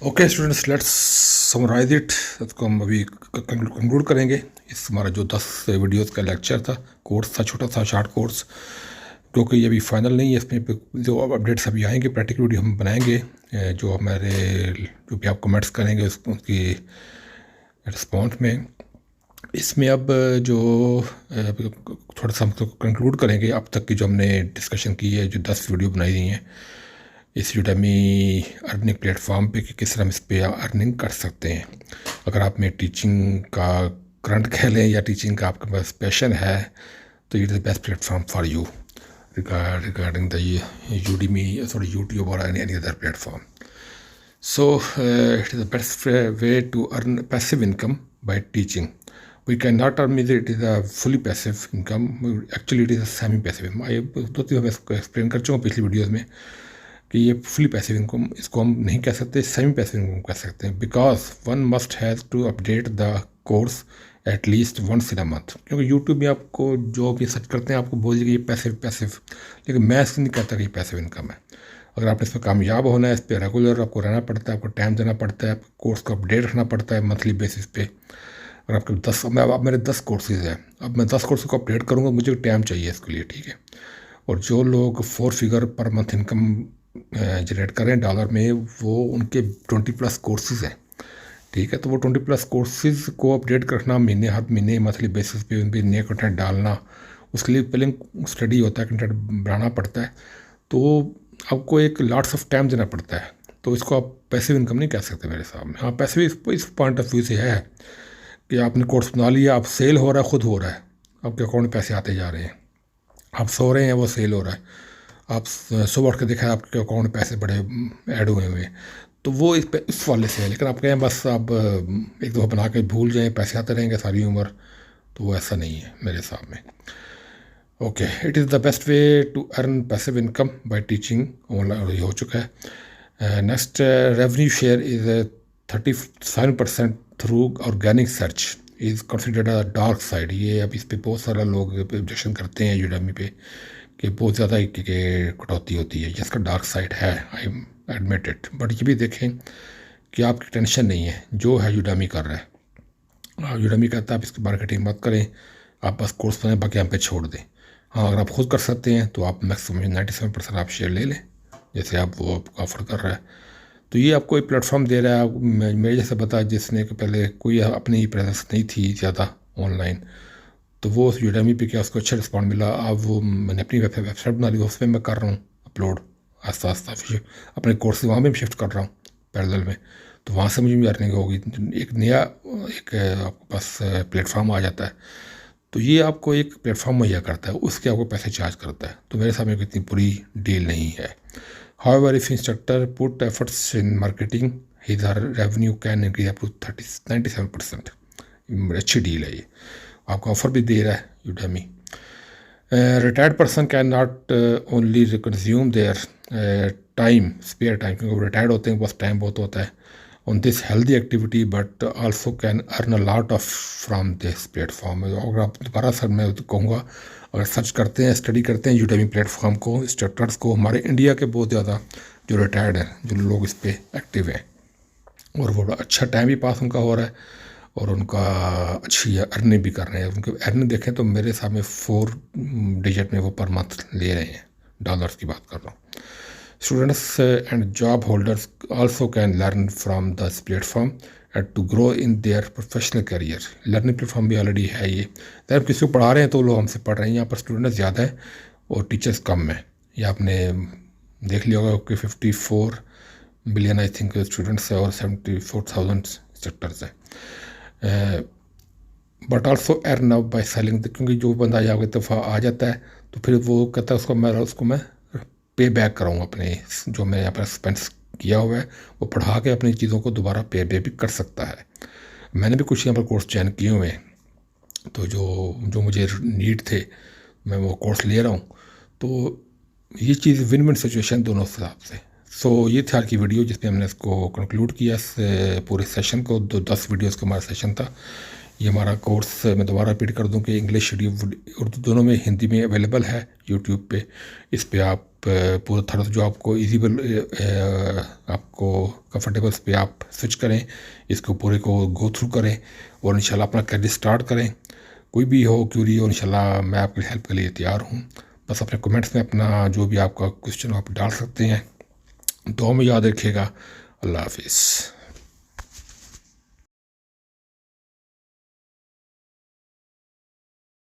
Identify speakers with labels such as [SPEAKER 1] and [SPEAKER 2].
[SPEAKER 1] Okay students, let's summarise it. इसको हम अभी कंक्लूड करेंगे। इस हमारा जो 10 वीडियोस का लेक्चर था, कोर्स था, छोटा सा शार्ट कोर्स, क्योंकि ये अभी फाइनल नहीं है। इसमें जो अपडेट्स अभी आएंगे, प्रैक्टिकल वीडियो हम बनाएंगे। जो हमारे जो भी आप कमेंट्स करेंगे उसकी रिस्पॉन्स में, इसमें अब जो थोड़ा सा हम कंक्लूड करेंगे अब तक की जो हमने डिस्कशन की है, जो 10 वीडियो बनाई गई हैं इस यूडेमी अर्निंग प्लेटफॉर्म पे, कि किस तरह हम इस पर अर्निंग कर सकते हैं। अगर आप में टीचिंग का करंट कह लें या टीचिंग का आपके पास पैशन है, तो it is the best platform for you regarding the Udemy, sorry, YouTube और any other platform. So it is the best way to earn passive income by teaching. We cannot earn it is a fully passive income. Actually, it is a semi-passive. मैं दो तीन मैं इसको explain कर चुका हूँ पिछली वीडियोस में कि ये फुली पैसिव इनकम इसको हम नहीं कह सकते, सेमी पैसिव इनकम कह सकते हैं। Because one must has to update the course at least once in a month. क्योंकि यूट्यूब में आपको जो भी सर्च करते हैं आपको बोलिए कि ये पैसिव पैसिव, लेकिन मैं इसको नहीं कहता कि ये पैसिव इनकम है। अगर आपने इसमें कामयाब होना है, इस पर रेगुलर आपको रहना पड़ता है, आपको टाइम देना पड़ता है, आपको कोर्स को अपडेट रखना पड़ता है मंथली बेसिस पे। अगर आपके 10 अब मेरे 10 कोर्सेज हैं, अब मैं 10 कोर्स को अपडेट करूँगा, मुझे टाइम चाहिए इसके लिए, ठीक है। और जो लोग 4 figure per month income generate करें डॉलर में, वो उनके 20+ कोर्सेज हैं, ठीक है। तो वो 20+ कोर्सेज को अपडेट रखना महीने, हर महीने मंथली बेसिस पे उन पर नए कंटेंट डालना, उसके लिए पहले स्टडी होता है, कंटेंट बनाना पड़ता है, तो आपको एक लॉट्स ऑफ टाइम देना पड़ता है। तो इसको आप पैसिव इनकम नहीं कह सकते मेरे सामने। हाँ, पैसिव इस पॉइंट ऑफ व्यू से है कि आपने कोर्स बना लिया, आप सेल हो रहा है, खुद हो रहा है, आपके अकाउंट में पैसे आते जा रहे हैं, आप सो रहे हैं, वो सेल हो रहा है, आप सुबह उठ के देखा आपके अकाउंट में पैसे बड़े ऐड हुए हुए हैं, तो वो इस वाले से है। लेकिन आप कहें बस आप एक दफ़ा बना के भूल जाएं, पैसे आते रहेंगे सारी उम्र, तो वो ऐसा नहीं है मेरे हिसाब में। Okay, it is the best way to earn passive income by teaching online, ये हो चुका है। Next, revenue share is 37% through organic search is considered a dark side. ये अब इस पर बहुत सारा लोग ऑब्जेक्शन करते हैं यूडेमी पे कि बहुत ज़्यादा कटौती होती है, जिसका डार्क साइड है, आई एडमिट इट। बट ये भी देखें कि आपकी टेंशन नहीं है, जो है यूडेमी कर रहा है। यूडेमी कहता है आप इसकी मार्केटिंग मत करें, आप बस कोर्स बनाएं, बाकी हम पे छोड़ दें। हाँ, अगर आप खुद कर सकते हैं तो आप मैक्सिमम 97% आप शेयर ले लें, जैसे आप वो आपको ऑफर कर रहा है। तो ये आपको एक प्लेटफॉर्म दे रहा है। मेरे जैसे बता, जिसने कि पहले कोई अपनी प्रेजेंस नहीं थी ज़्यादा ऑनलाइन, तो वो उस यूडेमी पे क्या उसको अच्छा रिस्पॉन्ड मिला। अब वो मैंने अपनी वेबसाइट बना ली, उस पर मैं कर रहा हूँ अपलोड आस्ता आस्ता, फिर अपने कोर्स वहाँ में भी शिफ्ट कर रहा हूँ पैरेलल में, तो वहाँ से मुझे भी अर्निंग होगी। एक नया एक आपके पास प्लेटफॉर्म आ जाता है, तो ये आपको एक प्लेटफॉर्म मुहैया करता है, उसके आपको पैसे चार्ज करता है। तो मेरे सामने इतनी बुरी डील नहीं है। However if instructor put efforts in marketing, his revenue can increase up to 97%। अच्छी डील है ये, आपको ऑफर भी दे रहा है Udemy. Retired person can not only consume their time, spare time, क्योंकि वो रिटायर्ड होते हैं, बस टाइम बहुत होता है on this healthy activity, but also can earn a lot of from this platform. अगर आप दोबारा सर मैं तो कहूँगा, अगर सर्च करते हैं, स्टडी करते हैं यूडेमी प्लेटफॉर्म को, इंस्ट्रक्टर्स को, हमारे इंडिया के बहुत ज़्यादा जो रिटायर्ड हैं, जो लोग इस पर एक्टिव हैं, और वो अच्छा टाइम भी पास उनका हो रहा है और उनका अच्छी अर्निंग भी कर रहे हैं। उनके अर्निंग देखें तो मेरे सामने 4 डिजिट में वो पर मंथ ले रहे हैं, डॉलर्स की बात कर रहा हूँ। Students and job holders also can learn from this platform and to grow in their professional career. Learning platform भी ऑलरेडी है ये। अगर आप किसी को पढ़ा रहे हैं तो लोग हमसे पढ़ रहे हैं, यहाँ पर स्टूडेंट्स ज़्यादा है और टीचर्स कम है। ये आपने देख लिया होगा कि 54 मिलियन आई थिंक स्टूडेंट्स है और 74,000 इंस्ट्रक्टर्स हैं। But also earn up by selling, क्योंकि जो बंदा यहाँ एक दफ़ा आ जाता है तो फिर वो कहता है उसको मैं पे बैक कराऊँ अपने जो मैं यहाँ पर एक्सपेंस किया हुआ है, वो पढ़ा के अपनी चीज़ों को दोबारा पे बैक भी कर सकता है। मैंने भी कुछ यहाँ पर कोर्स ज्वाइन किए हुए हैं, तो जो मुझे नीड थे मैं वो कोर्स ले रहा हूँ। तो ये चीज़ विन विन सिचुएशन दोनों हिसाब से। सो ये थी आज की वीडियो जिसमें हमने इसको कंक्लूड किया, इस पूरे सेशन को। 10 वीडियोज़ का हमारा सेशन था। ये हमारा कोर्स मैं दोबारा रिपीट कर दूं कि इंग्लिश उर्दू दोनों में, हिंदी में अवेलेबल है यूट्यूब पे। इस पे आप पूरा थोड़ा जो आपको ईजीबल आपको कंफर्टेबल पे आप स्विच करें, इसको पूरे को गो थ्रू करें और इंशाल्लाह अपना करियर स्टार्ट करें। कोई भी हो क्यूरी हो, इंशाल्लाह मैं आपकी हेल्प के लिए तैयार हूँ। बस अपने कमेंट्स में अपना जो भी आपका क्वेश्चन हो आप डाल सकते हैं। दुआ में याद रखिएगा। अल्लाह हाफिज़।